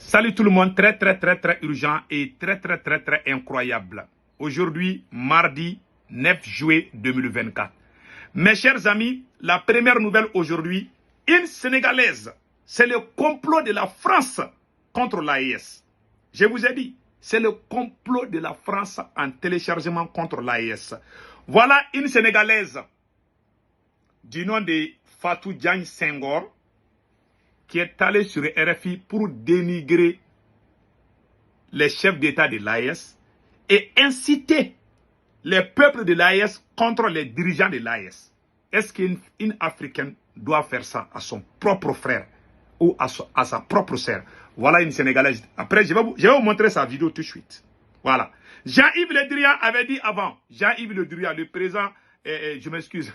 Salut tout le monde, très urgent et très incroyable. Aujourd'hui, mardi 9 juillet 2024. Mes chers amis, la première nouvelle aujourd'hui, une Sénégalaise. C'est le complot de la France contre l'AES. Je vous ai dit, c'est le complot de la France en téléchargement contre l'AES. Voilà une Sénégalaise du nom de Fatou Diagne Senghor qui est allée sur RFI pour dénigrer les chefs d'État de l'AES et inciter les peuples de l'AES contre les dirigeants de l'AES. Est-ce qu'une Africaine doit faire ça à son propre frère ou à sa propre sœur? Voilà une Sénégalaise. Après, je vais vous montrer sa vidéo tout de suite. Voilà. Jean-Yves Le Drian avait dit avant, Jean-Yves Le Drian, le président, je m'excuse,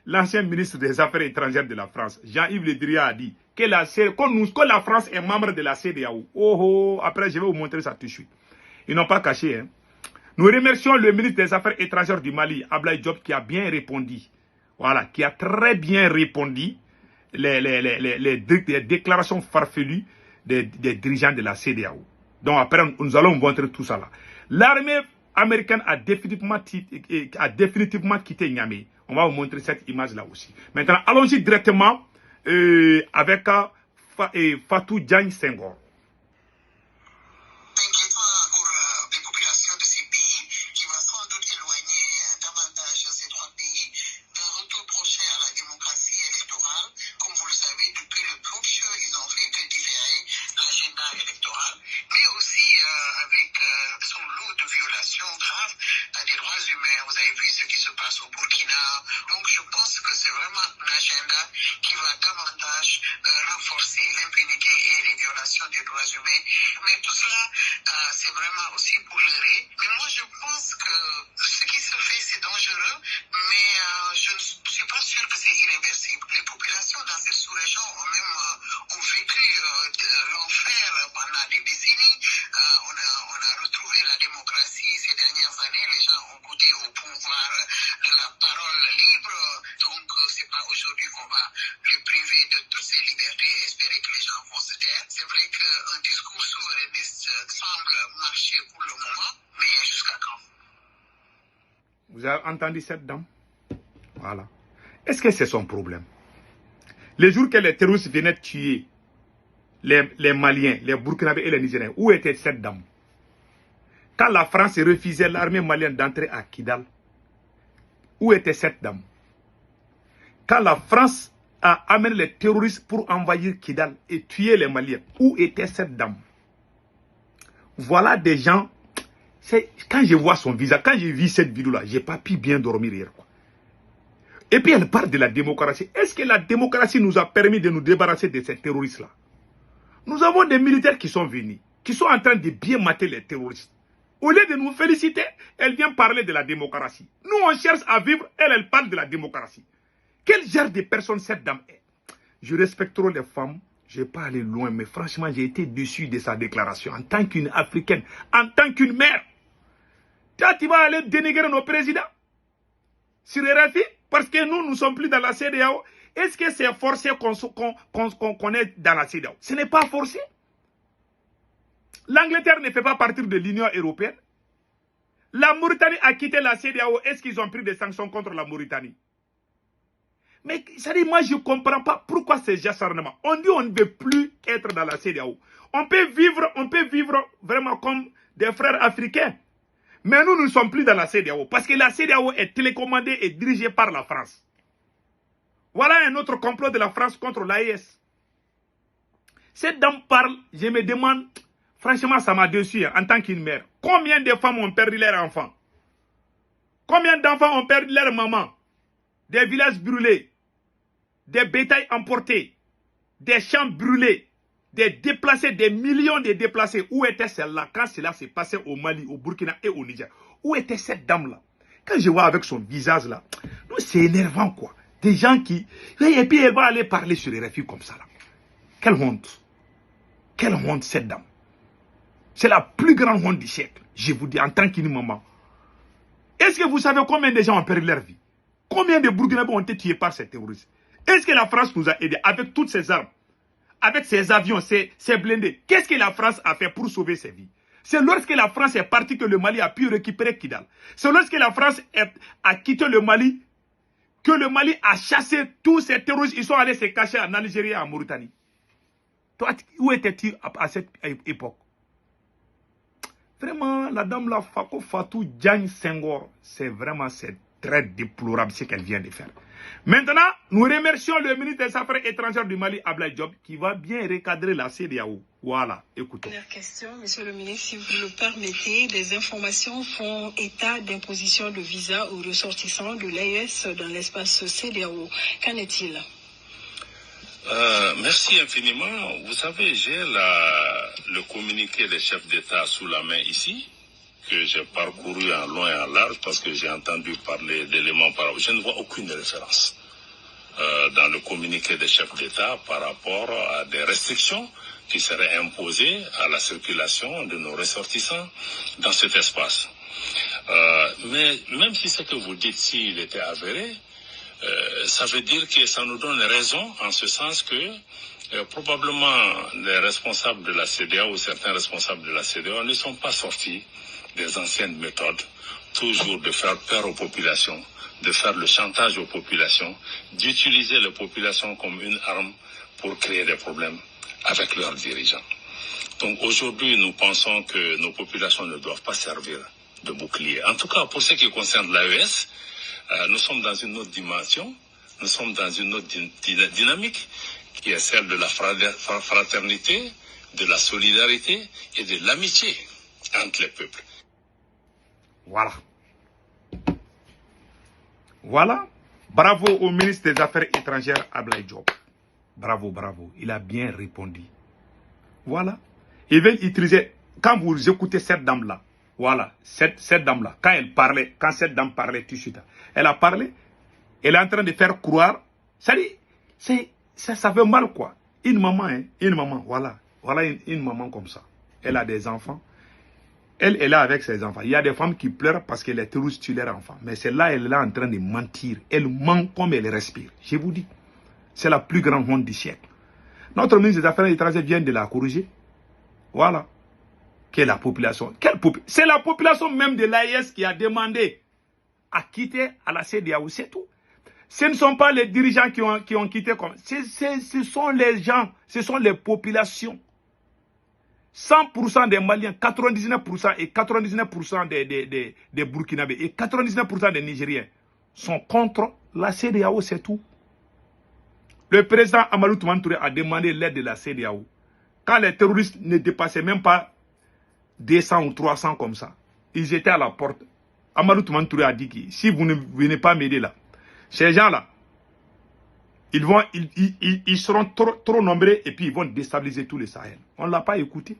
l'ancien ministre des Affaires étrangères de la France, Jean-Yves Le Drian a dit que la France est membre de la CEDEAO. Après, je vais vous montrer ça tout de suite. Ils n'ont pas caché. Hein. Nous remercions le ministre des Affaires étrangères du Mali, Ablaye Diop, qui a bien répondu. Voilà, qui a très bien répondu les déclarations farfelues des dirigeants de la CEDEAO. Donc après, nous allons vous montrer tout ça là. L'armée américaine a définitivement quitté Niamey. On va vous montrer cette image-là aussi. Maintenant, allons-y directement avec Fatou Diagne Senghor. Inquiétant pour les populations de ces pays qui va sans doute éloigner davantage ces trois pays d'un retour prochain à la démocratie électorale. Comme vous le savez, depuis le putsch, ils ont fait que différer l'agenda électoral, mais aussi avec son lot de violations graves des droits humains. Vous avez vu ce qui se passe au Burkina. Donc je pense que c'est vraiment un agenda qui va davantage renforcer l'impunité et les violations des droits humains. Mais tout cela, c'est vraiment aussi pour l'heureux. Mais moi, je pense que ce qui se fait, c'est dangereux, mais je ne suis pas sûr que c'est irréversible. Les populations dans cette sous-région ont vécu l'enfer pendant des décennies. On a retrouvé la démocratie ces dernières années. Les gens ont goûté au pouvoir de la parole libre. Donc, c'est pas aujourd'hui qu'on va les priver de toutes ces libertés et espérer que les gens vont se taire. C'est vrai qu'un discours souverainiste semble marcher pour le moment, mais jusqu'à quand? Vous avez entendu cette dame? Voilà. Est-ce que c'est son problème? Les jours que les terroristes venaient tuer les Maliens, les Burkinabés et les Nigériens, où était cette dame? Quand la France refusait l'armée malienne d'entrer à Kidal, où était cette dame? Quand la France a amené les terroristes pour envahir Kidal et tuer les Maliens, où était cette dame? Voilà des gens. Quand je vois son visage, quand j'ai vu cette vidéo-là, je n'ai pas pu bien dormir hier. Quoi. Et puis elle parle de la démocratie. Est-ce que la démocratie nous a permis de nous débarrasser de ces terroristes-là? Nous avons des militaires qui sont venus, qui sont en train de bien mater les terroristes. Au lieu de nous féliciter, elle vient parler de la démocratie. Nous, on cherche à vivre, elle parle de la démocratie. Quel genre de personne cette dame est? Je respecte trop les femmes. Je ne vais pas aller loin, mais franchement, j'ai été déçu de sa déclaration. En tant qu'une Africaine, en tant qu'une mère. Toi, tu vas aller dénigrer nos présidents sur RFI parce que nous ne sommes plus dans la CEDEAO. Est-ce que c'est forcé qu'on est dans la CEDEAO? Ce n'est pas forcé. L'Angleterre ne fait pas partie de l'Union européenne. La Mauritanie a quitté la CEDEAO. Est-ce qu'ils ont pris des sanctions contre la Mauritanie? Mais ça dit, moi je ne comprends pas pourquoi ces acharnements. On dit on ne veut plus être dans la CEDEAO. On peut vivre vraiment comme des frères africains. Mais nous ne sommes plus dans la CEDEAO. Parce que la CEDEAO est télécommandée et dirigée par la France. Voilà un autre complot de la France contre l'AES. Cette dame parle, je me demande, franchement ça m'a déçu en tant qu'une mère. Combien de femmes ont perdu leurs enfants? Combien d'enfants ont perdu leur maman? Des villages brûlés, des bétails emportés, des champs brûlés, des déplacés, des millions de déplacés. Où était celle-là quand cela s'est passé au Mali, au Burkina et au Niger? Où était cette dame-là? Quand je vois avec son visage là, c'est énervant quoi. Des gens qui... Et puis elle va aller parler sur les réfugiés comme ça là. Quelle honte. Quelle honte cette dame. C'est la plus grande honte du siècle. Je vous dis en tant qu'une maman. Est-ce que vous savez combien de gens ont perdu leur vie? Combien de Burkinabés ont été tués par ces terroristes? Est-ce que la France nous a aidés avec toutes ces armes? avec ses avions, ses blindés, qu'est-ce que la France a fait pour sauver ses vies? C'est lorsque la France est partie que le Mali a pu récupérer Kidal. C'est lorsque la France a quitté le Mali que le Mali a chassé tous ces terroristes. Ils sont allés se cacher en Algérie et en Mauritanie. Toi, où étais-tu à cette époque? Vraiment, la dame là, Fatou Diagne Senghor, c'est très déplorable ce qu'elle vient de faire. Maintenant, nous remercions le ministre des Affaires étrangères du Mali, Ablaye Diop, qui va bien recadrer la CEDEAO. Voilà, écoutons. Première question, monsieur le ministre, si vous le permettez, des informations font état d'imposition de visa aux ressortissants de l'AES dans l'espace CEDEAO. Qu'en est-il? Merci infiniment. Vous savez, j'ai le communiqué des chefs d'État sous la main ici, que j'ai parcouru en long et en large parce que j'ai entendu parler d'éléments par rapport. Je ne vois aucune référence dans le communiqué des chefs d'État par rapport à des restrictions qui seraient imposées à la circulation de nos ressortissants dans cet espace. Mais même si ce que vous dites, s'il était avéré, ça veut dire que ça nous donne raison en ce sens que probablement les responsables de la CEDEAO ou certains responsables de la CEDEAO ne sont pas sortis des anciennes méthodes, toujours de faire peur aux populations, de faire le chantage aux populations, d'utiliser les populations comme une arme pour créer des problèmes avec leurs dirigeants. Donc aujourd'hui, nous pensons que nos populations ne doivent pas servir de bouclier. En tout cas, pour ce qui concerne l'AES, nous sommes dans une autre dimension, nous sommes dans une autre dynamique qui est celle de la fraternité, de la solidarité et de l'amitié entre les peuples. Voilà. Voilà. Bravo au ministre des Affaires étrangères, Ablaye Diop. Bravo, bravo. Il a bien répondu. Voilà. Ils veulent utiliser, quand vous écoutez cette dame-là, voilà, cette dame-là, quand cette dame parlait tout de suite, elle a parlé, elle est en train de faire croire, ça fait mal quoi. Une maman, hein, une maman, voilà une maman comme ça. Elle a des enfants, elle est là avec ses enfants. Il y a des femmes qui pleurent parce que les terroristes tuent leurs enfants. Mais celle-là, elle est là en train de mentir. Elle ment comme elle respire. Je vous dis, c'est la plus grande honte du siècle. Notre ministre des Affaires étrangères vient de la corriger. Voilà. Quelle la population? C'est la population même de l'AES qui a demandé à quitter à la CEDEAO, c'est tout. Ce ne sont pas les dirigeants qui ont quitté. Ce sont les gens, ce sont les populations. 100% des Maliens, 99% et 99% des Burkinabés et 99% des Nigériens sont contre la CEDEAO, c'est tout. Le président Amadou Toumani Touré a demandé l'aide de la CEDEAO. Quand les terroristes ne dépassaient même pas 200 ou 300 comme ça, ils étaient à la porte. Amadou Toumani Touré a dit que si vous ne venez pas m'aider là, ces gens-là, ils seront trop nombreux et puis ils vont déstabiliser tout le Sahel. On ne l'a pas écouté.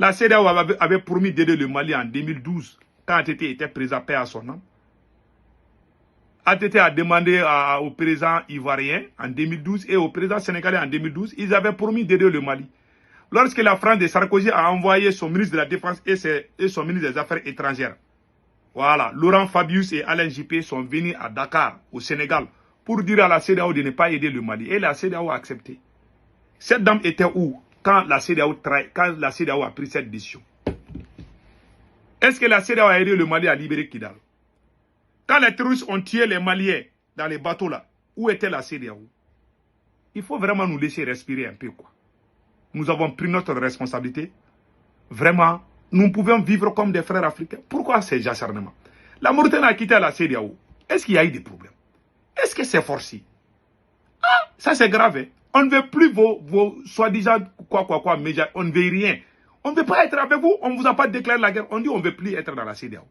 La CEDEAO avait promis d'aider le Mali en 2012, quand ATT était président, paix à son nom. ATT a demandé au président ivoirien en 2012 et au président sénégalais en 2012, ils avaient promis d'aider le Mali. Lorsque la France de Sarkozy a envoyé son ministre de la Défense et son ministre des Affaires étrangères, voilà, Laurent Fabius et Alain Juppé sont venus à Dakar, au Sénégal, pour dire à la CEDEAO de ne pas aider le Mali. Et la CEDEAO a accepté. Cette dame était où quand la CEDEAO a pris cette décision? Est-ce que la CEDEAO a aidé le Mali à libérer Kidal? Quand les terroristes ont tué les Maliens dans les bateaux là, où était la CEDEAO? Il faut vraiment nous laisser respirer un peu quoi. Nous avons pris notre responsabilité. Vraiment, nous pouvons vivre comme des frères africains. Pourquoi ces acharnements? La Mauritanie a quitté la CEDEAO. Est-ce qu'il y a eu des problèmes? Est-ce que c'est forcé? Ah, ça c'est grave. Hein? On ne veut plus vos soi-disant médias. On ne veut rien. On ne veut pas être avec vous. On ne vous a pas déclaré la guerre. On dit on ne veut plus être dans la CEDEAO.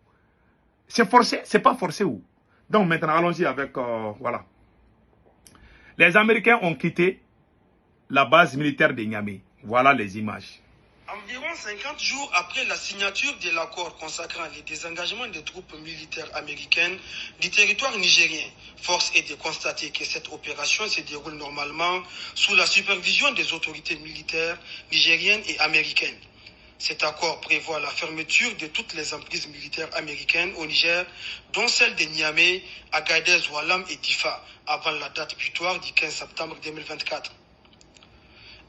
C'est forcé? C'est pas forcé où? Donc maintenant, allons-y avec... voilà. Les Américains ont quitté la base militaire de Niamey. Voilà les images. Environ 50 jours après la signature de l'accord consacrant les désengagements des troupes militaires américaines du territoire nigérien, force est de constater que cette opération se déroule normalement sous la supervision des autorités militaires nigériennes et américaines. Cet accord prévoit la fermeture de toutes les emprises militaires américaines au Niger, dont celles de Niamey, Agadez, Oualam et Difa, avant la date butoir du 15 septembre 2024.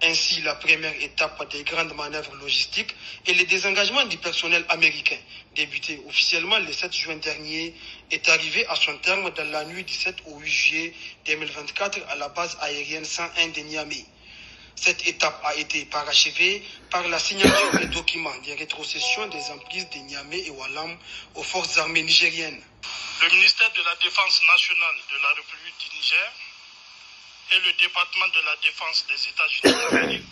Ainsi, la première étape des grandes manœuvres logistiques et le désengagement du personnel américain, débuté officiellement le 7 juin dernier, est arrivé à son terme dans la nuit du 7 au 8 juillet 2024 à la base aérienne 101 de Niamey. Cette étape a été parachevée par la signature des documents de rétrocession des emprises de Niamey et Walam aux forces armées nigériennes. Le ministère de la Défense nationale de la République du Niger et le département de la Défense des États-Unis d'Amérique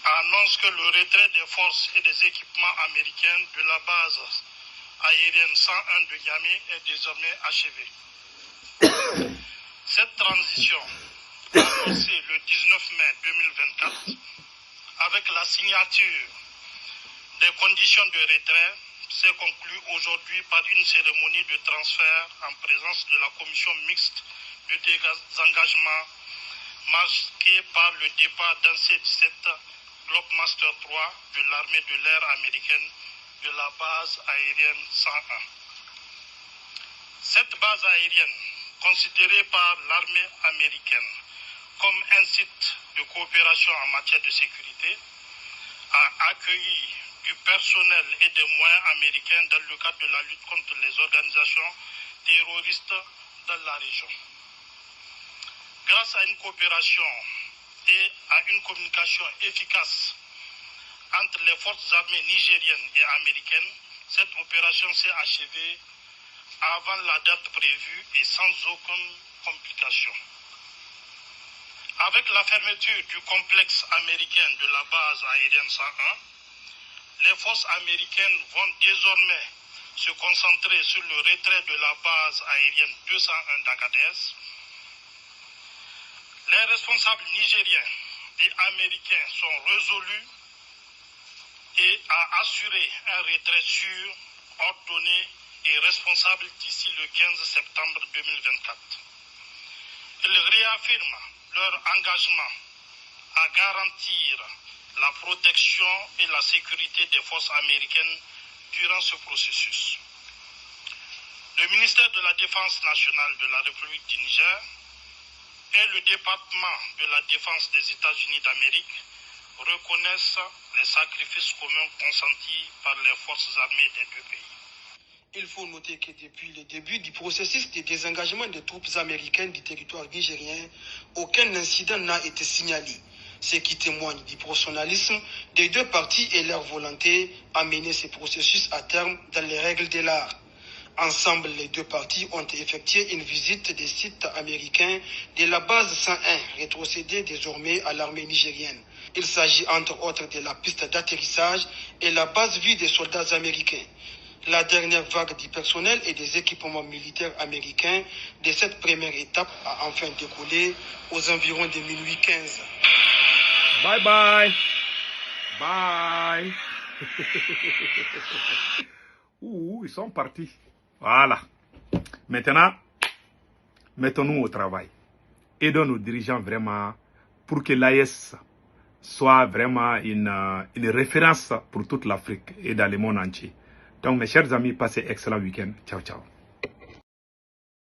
annoncent que le retrait des forces et des équipements américains de la base aérienne 101 de Niamey est désormais achevée. Cette transition, annoncée le 19 mai 2024, avec la signature des conditions de retrait, s'est conclue aujourd'hui par une cérémonie de transfert en présence de la commission mixte de désengagement marquée par le départ d'un C-17 Globemaster 3 de l'armée de l'air américaine de la base aérienne 101. Cette base aérienne, considérée par l'armée américaine comme un site de coopération en matière de sécurité, a accueilli du personnel et des moyens américains dans le cadre de la lutte contre les organisations terroristes dans la région. Grâce à une coopération et à une communication efficace entre les forces armées nigériennes et américaines, cette opération s'est achevée avant la date prévue et sans aucune complication. Avec la fermeture du complexe américain de la base aérienne 101, les forces américaines vont désormais se concentrer sur le retrait de la base aérienne 201 d'Agadez. Les responsables nigériens et américains sont résolus et à assurer un retrait sûr, ordonné et responsable d'ici le 15 septembre 2024. Ils réaffirment leur engagement à garantir la protection et la sécurité des forces américaines durant ce processus. Le ministère de la Défense nationale de la République du Niger et le département de la Défense des États-Unis d'Amérique reconnaissent les sacrifices communs consentis par les forces armées des deux pays. Il faut noter que depuis le début du processus de désengagement des troupes américaines du territoire nigérien, aucun incident n'a été signalé, ce qui témoigne du professionnalisme des deux parties et leur volonté à mener ce processus à terme dans les règles de l'art. Ensemble, les deux parties ont effectué une visite des sites américains de la base 101, rétrocédée désormais à l'armée nigérienne. Il s'agit entre autres de la piste d'atterrissage et la base vue des soldats américains. La dernière vague du personnel et des équipements militaires américains de cette première étape a enfin décollé aux environs de minuit 15. Bye bye. Bye. Ouh, ils sont partis. Voilà. Maintenant, mettons-nous au travail. Aidons nos dirigeants vraiment pour que l'AES soit vraiment une référence pour toute l'Afrique et dans le monde entier. Donc mes chers amis, passez un excellent week-end. Ciao, ciao.